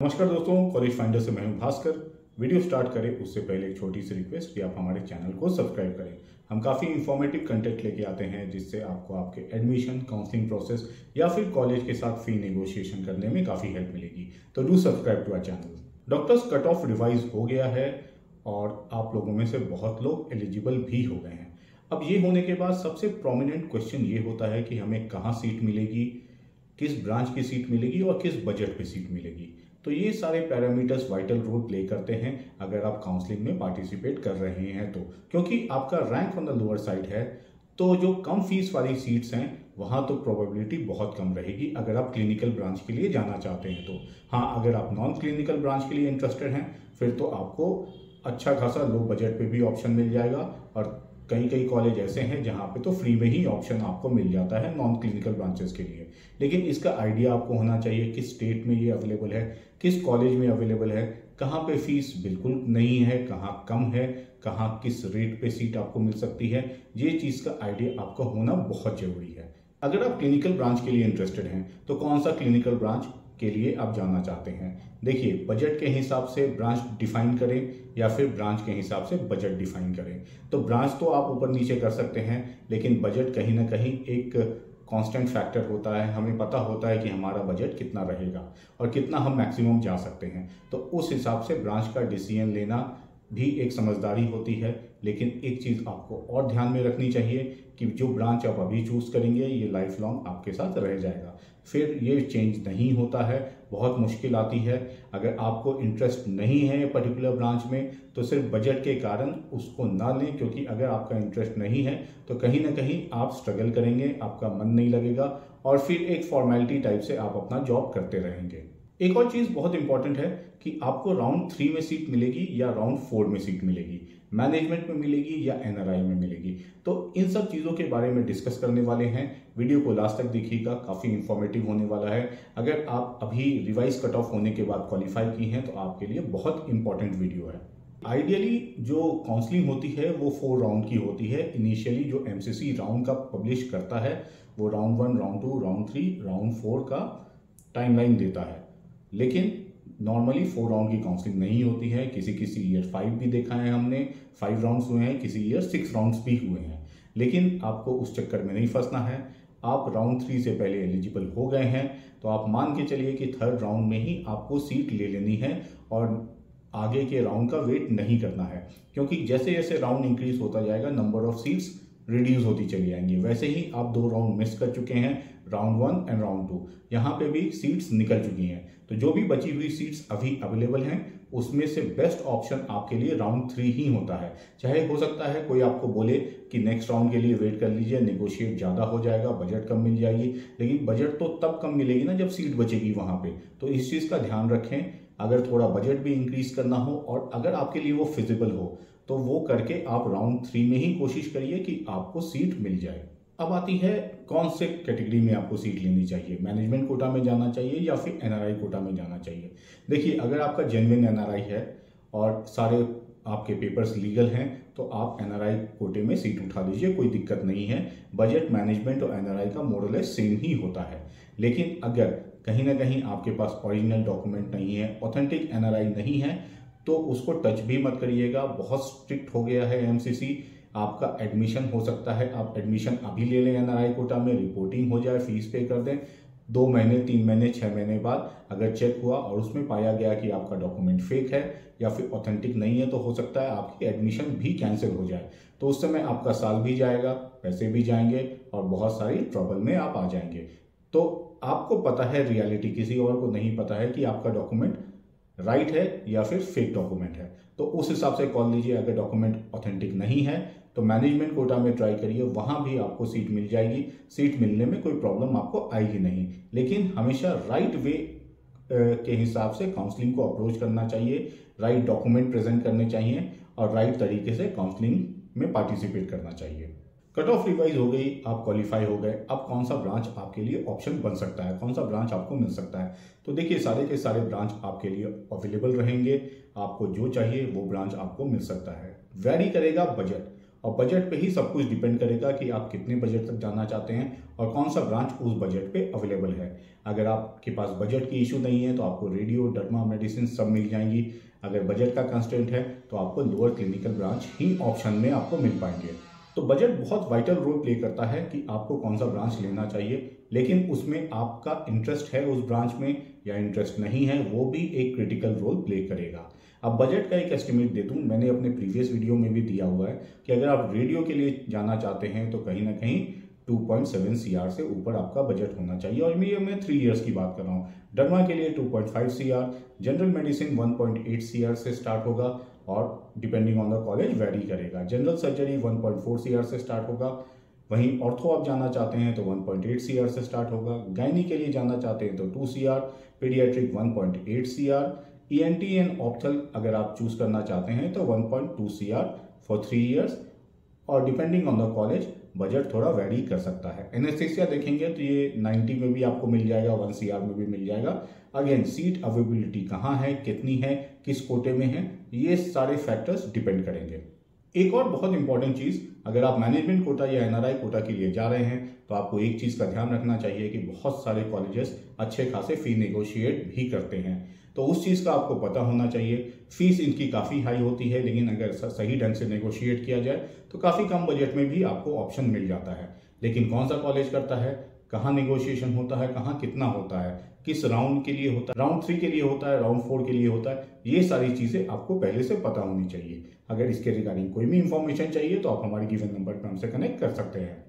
नमस्कार दोस्तों, college finder से मैं हूं भास्कर। वीडियो स्टार्ट करें उससे पहले एक छोटी सी रिक्वेस्ट कि आप हमारे चैनल को सब्सक्राइब करें। हम काफ़ी इंफॉर्मेटिव कंटेंट लेके आते हैं जिससे आपको आपके एडमिशन, काउंसलिंग प्रोसेस या फिर कॉलेज के साथ फी नेगोशिएशन करने में काफ़ी हेल्प मिलेगी। तो do subscribe to our channel. Doctors cut off revise हो गया है और आप लोगों में से बहुत लोग एलिजिबल भी हो गए हैं। अब ये होने के बाद सबसे प्रोमिनेंट क्वेश्चन ये होता है कि हमें कहाँ सीट मिलेगी, किस ब्रांच की सीट मिलेगी और किस बजट पे सीट मिलेगी। तो ये सारे पैरामीटर्स वाइटल रोल प्ले करते हैं अगर आप काउंसलिंग में पार्टिसिपेट कर रहे हैं तो, क्योंकि आपका rank on the lower side है तो जो कम फीस वाली सीट्स हैं वहां तो प्रोबेबिलिटी बहुत कम रहेगी अगर आप क्लिनिकल ब्रांच के लिए जाना चाहते हैं तो। हाँ, अगर आप नॉन क्लिनिकल ब्रांच के लिए इंटरेस्टेड हैं फिर तो आपको अच्छा खासा लो बजट पे भी ऑप्शन मिल जाएगा और कई कॉलेज ऐसे हैं जहां पे तो फ्री में ही ऑप्शन आपको मिल जाता है नॉन क्लिनिकल ब्रांचेस के लिए। लेकिन इसका आइडिया आपको होना चाहिए किस स्टेट में ये अवेलेबल है, किस कॉलेज में अवेलेबल है, कहाँ पे फीस बिल्कुल नहीं है, कहाँ कम है, कहाँ किस रेट पे सीट आपको मिल सकती है। ये चीज़ का आइडिया आपको होना बहुत जरूरी है। अगर आप क्लिनिकल ब्रांच के लिए इंटरेस्टेड हैं तो कौन सा क्लिनिकल ब्रांच के लिए आप जानना चाहते हैं। देखिए, बजट के हिसाब से ब्रांच डिफाइन करें या फिर ब्रांच के हिसाब से बजट डिफाइन करें। तो ब्रांच तो आप ऊपर नीचे कर सकते हैं लेकिन बजट कहीं ना कहीं एक कांस्टेंट फैक्टर होता है। हमें पता होता है कि हमारा बजट कितना रहेगा और कितना हम मैक्सिमम जा सकते हैं, तो उस हिसाब से ब्रांच का डिसीजन लेना भी एक समझदारी होती है। लेकिन एक चीज़ आपको और ध्यान में रखनी चाहिए कि जो ब्रांच आप अभी चूज़ करेंगे ये लाइफ लॉन्ग आपके साथ रह जाएगा, फिर ये चेंज नहीं होता है, बहुत मुश्किल आती है। अगर आपको इंटरेस्ट नहीं है पर्टिकुलर ब्रांच में तो सिर्फ बजट के कारण उसको ना लें, क्योंकि अगर आपका इंटरेस्ट नहीं है तो कहीं ना कहीं आप स्ट्रगल करेंगे, आपका मन नहीं लगेगा और फिर एक फॉर्मेलिटी टाइप से आप अपना जॉब करते रहेंगे। एक और चीज़ बहुत इंपॉर्टेंट है कि आपको राउंड 3 में सीट मिलेगी या राउंड 4 में सीट मिलेगी, मैनेजमेंट में मिलेगी या एनआरआई में मिलेगी। तो इन सब चीज़ों के बारे में डिस्कस करने वाले हैं। वीडियो को लास्ट तक देखिएगा, काफ़ी इंफॉर्मेटिव होने वाला है। अगर आप अभी रिवाइज कट ऑफ होने के बाद क्वालिफाई की हैं तो आपके लिए बहुत इंपॉर्टेंट वीडियो है। आइडियली जो काउंसलिंग होती है वो 4 राउंड की होती है। इनिशियली जो एमसीसी राउंड का पब्लिश करता है वो राउंड 1, राउंड 2, राउंड 3, राउंड 4 का टाइमलाइन देता है। लेकिन नॉर्मली 4 राउंड की काउंसलिंग नहीं होती है। किसी ईयर 5 भी देखा है हमने, 5 राउंड्स हुए हैं, किसी ईयर 6 राउंड्स भी हुए हैं। लेकिन आपको उस चक्कर में नहीं फंसना है। आप राउंड 3 से पहले एलिजिबल हो गए हैं तो आप मान के चलिए कि 3rd राउंड में ही आपको सीट ले लेनी है और आगे के राउंड का वेट नहीं करना है, क्योंकि जैसे जैसे राउंड इंक्रीज होता जाएगा नंबर ऑफ सीट्स रिड्यूस होती चली जाएंगी। वैसे ही आप 2 राउंड मिस कर चुके हैं, राउंड 1 एंड राउंड 2, यहाँ पे भी सीट्स निकल चुकी हैं। तो जो भी बची हुई सीट्स अभी अवेलेबल हैं उसमें से बेस्ट ऑप्शन आपके लिए राउंड 3 ही होता है। चाहे हो सकता है कोई आपको बोले कि नेक्स्ट राउंड के लिए वेट कर लीजिए, नेगोशिएट ज़्यादा हो जाएगा, बजट कम मिल जाएगी, लेकिन बजट तो तब कम मिलेगी ना जब सीट बचेगी वहाँ पे। तो इस चीज़ का ध्यान रखें। अगर थोड़ा बजट भी इंक्रीज करना हो और अगर आपके लिए वो फिजिबल हो तो वो करके आप राउंड 3 में ही कोशिश करिए कि आपको सीट मिल जाए। अब आती है कौन से कैटेगरी में आपको सीट लेनी चाहिए, मैनेजमेंट कोटा में जाना चाहिए या फिर एनआरआई कोटा में जाना चाहिए। देखिए, अगर आपका जेन्युइन एनआरआई है और सारे आपके पेपर्स लीगल हैं तो आप एनआरआई कोटे में सीट उठा लीजिए, कोई दिक्कत नहीं है। बजट, मैनेजमेंट और एनआरआई का मोरल सेम ही होता है। लेकिन अगर कहीं ना कहीं आपके पास ओरिजिनल डॉक्यूमेंट नहीं है, ऑथेंटिक एनआरआई नहीं है, तो उसको टच भी मत करिएगा। बहुत स्ट्रिक्ट हो गया है एमसीसी। आपका एडमिशन हो सकता है, आप एडमिशन अभी ले लें एनआरआई कोटा में, रिपोर्टिंग हो जाए, फीस पे कर दें, 2 महीने, 3 महीने, 6 महीने बाद अगर चेक हुआ और उसमें पाया गया कि आपका डॉक्यूमेंट फेक है या फिर ऑथेंटिक नहीं है तो हो सकता है आपकी एडमिशन भी कैंसिल हो जाए। तो उस समय आपका साल भी जाएगा, पैसे भी जाएंगे और बहुत सारी ट्रबल में आप आ जाएंगे। तो आपको पता है रियलिटी, किसी और को नहीं पता है कि आपका डॉक्यूमेंट राइट है या फिर फेक डॉक्यूमेंट है। तो उस हिसाब से कॉल लीजिए। अगर डॉक्यूमेंट ऑथेंटिक नहीं है तो मैनेजमेंट कोटा में ट्राई करिए, वहां भी आपको सीट मिल जाएगी। सीट मिलने में कोई प्रॉब्लम आपको आएगी नहीं। लेकिन हमेशा राइट वे के हिसाब से काउंसलिंग को अप्रोच करना चाहिए, राइट डॉक्यूमेंट प्रेजेंट करने चाहिए और राइट तरीके से काउंसलिंग में पार्टिसिपेट करना चाहिए। कट ऑफ रिवाइज हो गई, आप क्वालिफाई हो गए। अब कौन सा ब्रांच आपके लिए ऑप्शन बन सकता है, कौन सा ब्रांच आपको मिल सकता है। तो देखिए, सारे के सारे ब्रांच आपके लिए अवेलेबल रहेंगे। आपको जो चाहिए वो ब्रांच आपको मिल सकता है। वैरी करेगा बजट। और बजट पे ही सब कुछ डिपेंड करेगा कि आप कितने बजट तक जाना चाहते हैं और कौन सा ब्रांच उस बजट पे अवेलेबल है। अगर आपके पास बजट की इशू नहीं है तो आपको रेडियो, डर्मा, मेडिसिन सब मिल जाएंगी। अगर बजट का कंस्ट्रेंट है तो आपको लोअर क्लिनिकल ब्रांच ही ऑप्शन में आपको मिल पाएंगे। तो बजट बहुत वाइटल रोल प्ले करता है कि आपको कौन सा ब्रांच लेना चाहिए, लेकिन उसमें आपका इंटरेस्ट है उस ब्रांच में या इंटरेस्ट नहीं है, वो भी एक क्रिटिकल रोल प्ले करेगा। अब बजट का एक एस्टिमेट दे दूं, मैंने अपने प्रीवियस वीडियो में भी दिया हुआ है कि अगर आप रेडियो के लिए जाना चाहते हैं तो कहीं ना कहीं 2.7 CR से ऊपर आपका बजट होना चाहिए, और मैं 3 इयर्स की बात कर रहा हूँ। डर्मा के लिए 2.5 CR, जनरल मेडिसिन 1.8 CR से स्टार्ट होगा और depending on the college vary करेगा। जनरल सर्जरी 1.4 CR से स्टार्ट होगा। वहीं ऑर्थो आप जाना चाहते हैं तो 1.8 CR से स्टार्ट होगा। गायनी के लिए जाना चाहते हैं तो 2 CR, paediatric 1.8 CR, ENT and ophthal अगर आप चूज करना चाहते हैं तो 1.2 CR फॉर 3 इयर्स, और depending on the college budget थोड़ा वेरी कर सकता है। एनेस्थेसिया देखेंगे तो ये 90 में भी आपको मिल जाएगा, 1 CR में भी मिल जाएगा। अगेन सीट अवेलेबिलिटी कहाँ है, कितनी है, किस कोटे में है, ये सारे फैक्टर्स डिपेंड करेंगे। एक और बहुत इंपॉर्टेंट चीज, अगर आप मैनेजमेंट कोटा या NRI कोटा के लिए जा रहे हैं तो आपको एक चीज का ध्यान रखना चाहिए कि बहुत सारे कॉलेजेस अच्छे खासे फी नेगोशिएट भी करते हैं, तो उस चीज का आपको पता होना चाहिए। फीस इनकी काफी हाई होती है, लेकिन अगर सही ढंग से नेगोशिएट किया जाए तो काफी कम बजट में भी आपको ऑप्शन मिल जाता है। लेकिन कौन सा कॉलेज करता है, कहाँ नेगोशिएशन होता है, कहाँ कितना होता है, किस राउंड के लिए होता है, राउंड 3 के लिए होता है, राउंड 4 के लिए होता है, ये सारी चीजें आपको पहले से पता होनी चाहिए। अगर इसके रिगार्डिंग कोई भी इंफॉर्मेशन चाहिए तो आप हमारे गिवन नंबर पर हमसे कनेक्ट कर सकते हैं।